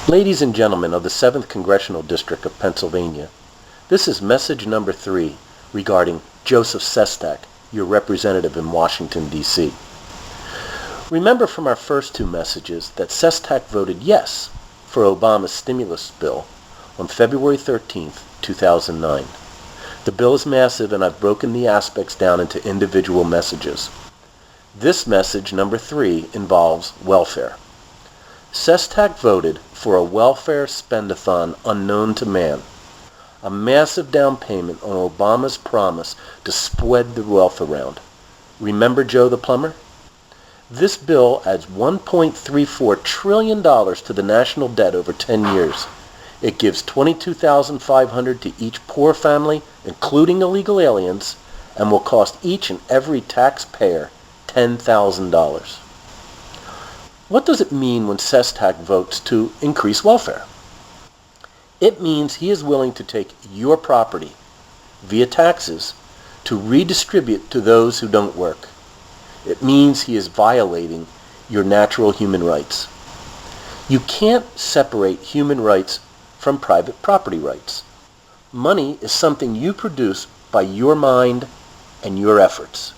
Ladies and gentlemen of the 7th Congressional District of Pennsylvania, this is message number 3 regarding Joseph Sestak, your representative in Washington, D.C. Remember from our first 2 messages that Sestak voted yes for Obama's stimulus bill on February 13, 2009. The bill is massive, and I've broken the aspects down into individual messages. This message number 3 involves welfare. Sestak voted for a welfare spend-a-thon unknown to man, a massive down payment on Obama's promise to spread the wealth around. Remember Joe the plumber? This bill adds $1.34 trillion to the national debt over 10 years. It gives $22,500 to each poor family, including illegal aliens, and will cost each and every taxpayer $10,000. What does it mean when Sestak votes to increase welfare? It means he is willing to take your property, via taxes, to redistribute to those who don't work. It means he is violating your natural human rights. You can't separate human rights from private property rights. Money is something you produce by your mind and your efforts.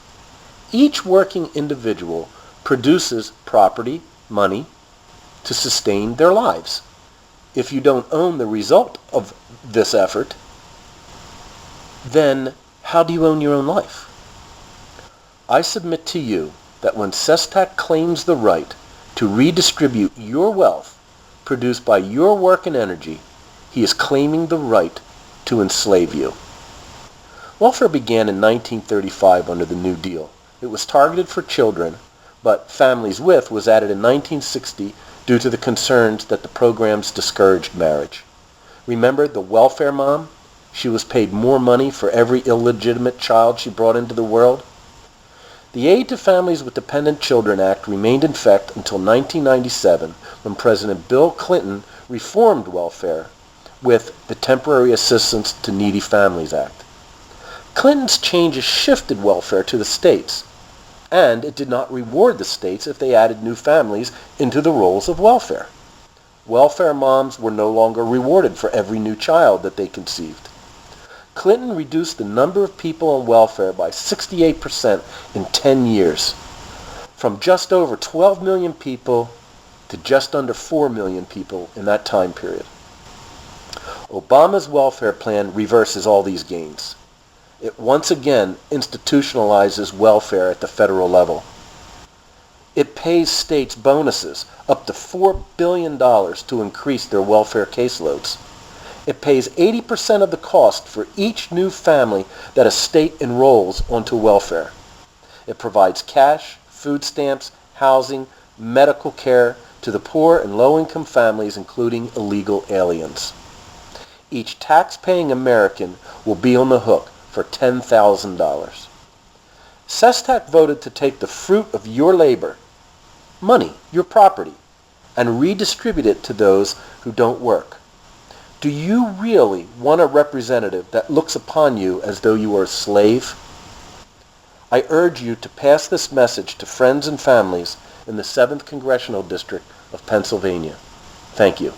Each working individual produces property, money, to sustain their lives. If you don't own the result of this effort, then how do you own your own life? I submit to you that when Sestak claims the right to redistribute your wealth produced by your work and energy, he is claiming the right to enslave you. Welfare began in 1935 under the New Deal. It was targeted for children, but families with was added in 1960 due to the concerns that the programs discouraged marriage. Remember the welfare mom? She was paid more money for every illegitimate child she brought into the world. The Aid to Families with Dependent Children Act remained in effect until 1997, when President Bill Clinton reformed welfare with the Temporary Assistance to Needy Families Act. Clinton's changes shifted welfare to the states, and it did not reward the states if they added new families into the rolls of welfare. Welfare moms were no longer rewarded for every new child that they conceived. Clinton reduced the number of people on welfare by 68% in 10 years, from just over 12 million people to just under 4 million people in that time period. Obama's welfare plan reverses all these gains. It once again institutionalizes welfare at the federal level. It pays states bonuses up to $4 billion to increase their welfare caseloads. It pays 80% of the cost for each new family that a state enrolls onto welfare. It provides cash, food stamps, housing, medical care to the poor and low-income families, including illegal aliens. Each tax-paying American will be on the hook for $10,000. Sestak voted to take the fruit of your labor, money, your property, and redistribute it to those who don't work. Do you really want a representative that looks upon you as though you were a slave? I urge you to pass this message to friends and families in the 7th Congressional District of Pennsylvania. Thank you.